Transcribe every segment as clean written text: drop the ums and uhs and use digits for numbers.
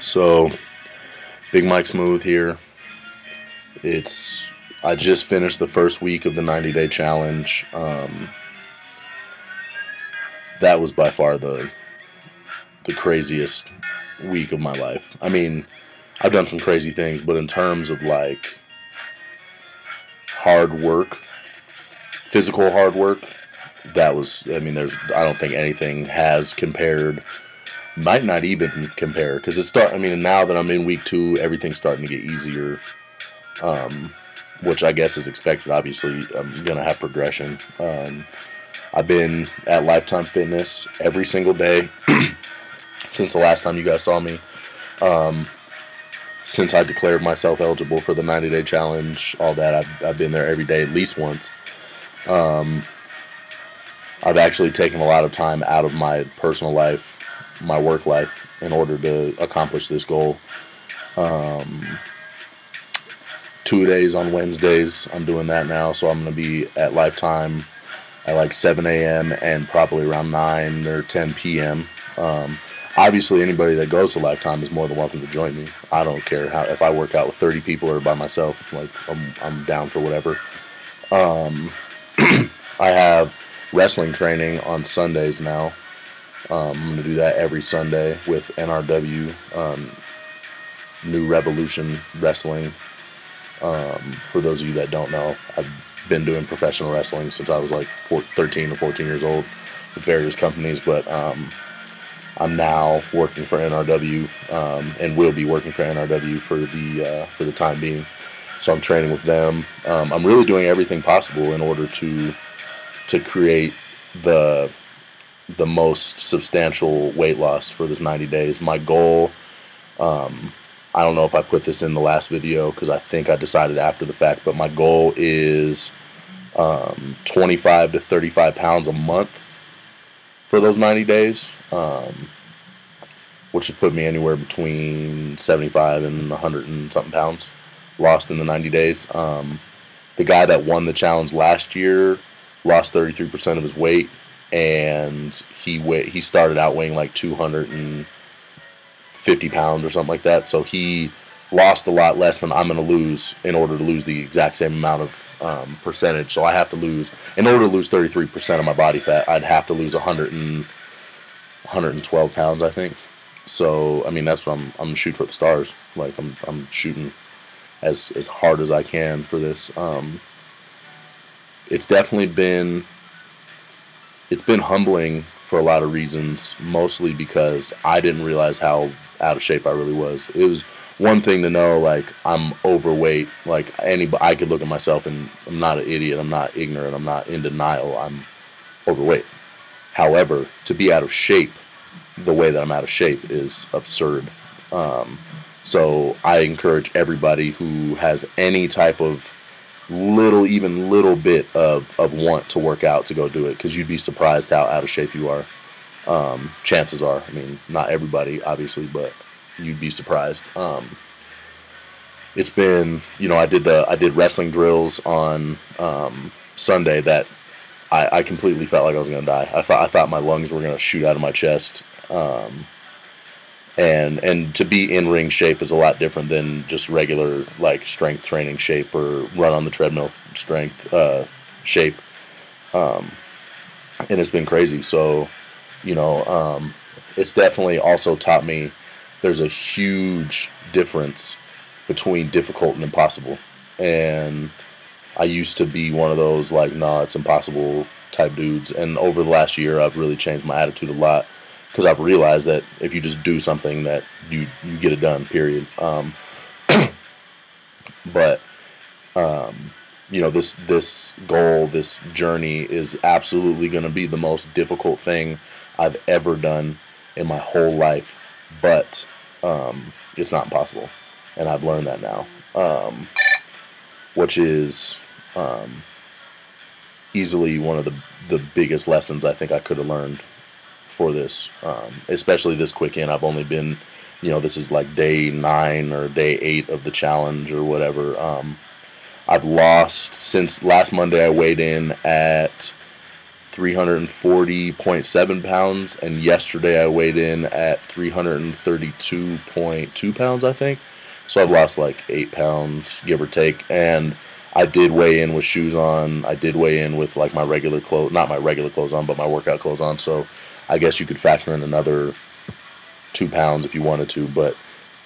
So, Big Mike Smooth here. I just finished the first week of the 90-day challenge. That was by far the craziest week of my life. I mean, I've done some crazy things, but in terms of like hard work, physical hard work, that was, I mean, I don't think anything has compared, might not even compare, because now that I'm in week 2, everything's starting to get easier, which I guess is expected. Obviously, I'm going to have progression. I've been at Lifetime Fitness every single day since the last time you guys saw me. Since I declared myself eligible for the 90-day challenge, all that, I've been there every day at least once. I've actually taken a lot of time out of my personal life, my work life, in order to accomplish this goal. 2 days on Wednesdays, I'm doing that now, so I'm going to be at Lifetime at like 7 a.m. and probably around 9 or 10 p.m. Obviously, anybody that goes to Lifetime is more than welcome to join me. I don't care if I work out with 30 people or by myself. Like, I'm down for whatever. I have wrestling training on Sundays now. I'm going to do that every Sunday with NRW, New Revolution Wrestling. For those of you that don't know, I've been doing professional wrestling since I was like 13 or 14 years old with various companies, but I'm now working for NRW, and will be working for NRW for the time being. So I'm training with them. I'm really doing everything possible in order to create the most substantial weight loss for this 90 days. My goal, I don't know if I put this in the last video because I think I decided after the fact, but my goal is 25 to 35 pounds a month for those 90 days, which would put me anywhere between 75 and 100 and something pounds lost in the 90 days. The guy that won the challenge last year lost 33% of his weight, and he started out weighing like 250 pounds or something like that. So he lost a lot less than I'm going to lose in order to lose the exact same amount of percentage. So I have to lose, in order to lose 33% of my body fat, I'd have to lose 112 pounds, I think. So I mean, that's what I'm shooting for the stars. Like I'm shooting as hard as I can for this. It's definitely been humbling for a lot of reasons, mostly because I didn't realize how out of shape I really was. It was one thing to know, like, I'm overweight. Like, I could look at myself and I'm not an idiot, I'm not ignorant, I'm not in denial, I'm overweight. However, to be out of shape the way that I'm out of shape is absurd. So I encourage everybody who has any type of even little bit of want to work out to go do it, because you'd be surprised how out of shape you are. Chances are, I mean, not everybody obviously, but you'd be surprised. It's been, I did wrestling drills on Sunday that I completely felt like I was gonna die. I thought my lungs were gonna shoot out of my chest. And to be in ring shape is a lot different than just regular like strength training shape or run on the treadmill strength shape. And it's been crazy. So, it's definitely also taught me there's a huge difference between difficult and impossible. And I used to be one of those like, nah, it's impossible type dudes. And over the last year, I've really changed my attitude a lot, because I've realized that if you just do something, that you get it done, period. But this goal, this journey is absolutely going to be the most difficult thing I've ever done in my whole life. But it's not impossible, and I've learned that now, which is easily one of the biggest lessons I think I could have learned for this, especially this quick in. I've only been, this is like day 9 or day 8 of the challenge or whatever. I've lost, since last Monday I weighed in at 340.7 pounds, and yesterday I weighed in at 332.2 pounds, I think. So I've lost like 8 pounds, give or take. And I did weigh in with shoes on. I did weigh in with like my regular clothes, not my regular clothes on, but my workout clothes on. So I guess you could factor in another 2 pounds if you wanted to. But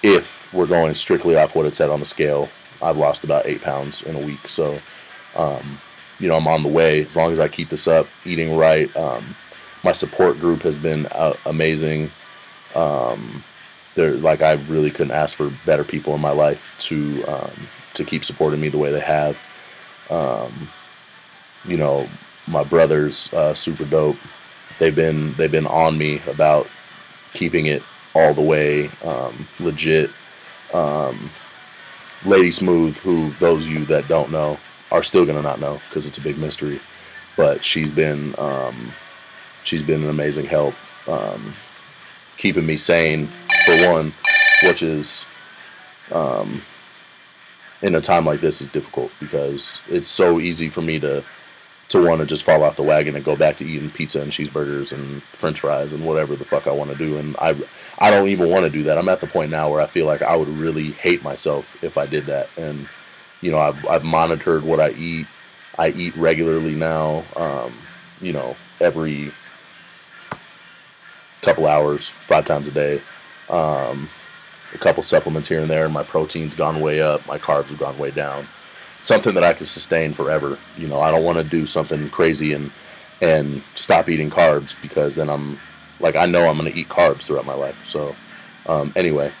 if we're going strictly off what it said on the scale, I've lost about 8 pounds in a week. So, I'm on the way. As long as I keep this up, eating right. My support group has been amazing. I really couldn't ask for better people in my life to keep supporting me the way they have. My brothers, super dope. They've been on me about keeping it all the way legit. Lady Smooth, who those of you that don't know are still gonna not know because it's a big mystery, but she's been an amazing help, keeping me sane for one, which is in a time like this is difficult because it's so easy for me to want to just fall off the wagon and go back to eating pizza and cheeseburgers and French fries and whatever the fuck I want to do, and I don't even want to do that. I'm at the point now where I feel like I would really hate myself if I did that. And I've monitored what I eat. I eat regularly now. Every couple hours, 5 times a day. A couple supplements here and there. My protein's gone way up. My carbs have gone way down. Something that I can sustain forever. I don't want to do something crazy and stop eating carbs, because then I know I'm going to eat carbs throughout my life. So, anyway,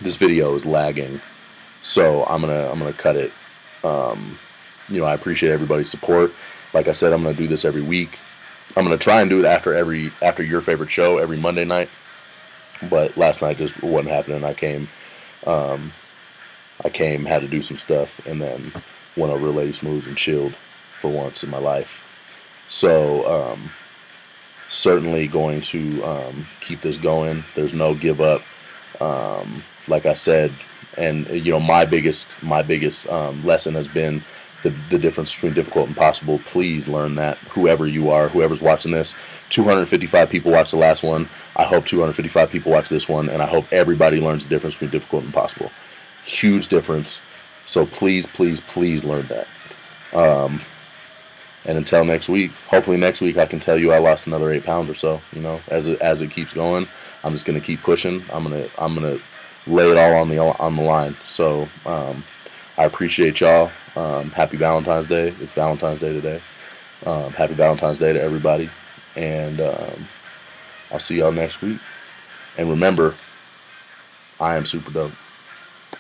this video is lagging, so I'm gonna cut it. I appreciate everybody's support. Like I said, I'm gonna do this every week. I'm gonna try and do it after your favorite show every Monday night. But last night just wasn't happening. I came, had to do some stuff, and then went over to Lady Smooth and chilled for once in my life. So, certainly going to keep this going. There's no give up. Like I said, and my biggest lesson has been the difference between difficult and possible. Please learn that. Whoever you are, whoever's watching this, 255 people watched the last one. I hope 255 people watch this one, and I hope everybody learns the difference between difficult and possible. Huge difference. So please, please, please learn that. And until next week, hopefully next week I can tell you I lost another 8 pounds or so. As it keeps going, I'm just gonna keep pushing. I'm gonna lay it all on the line. So I appreciate y'all. Happy Valentine's Day. It's Valentine's Day today. Happy Valentine's Day to everybody, and I'll see y'all next week. And remember, I am super dope.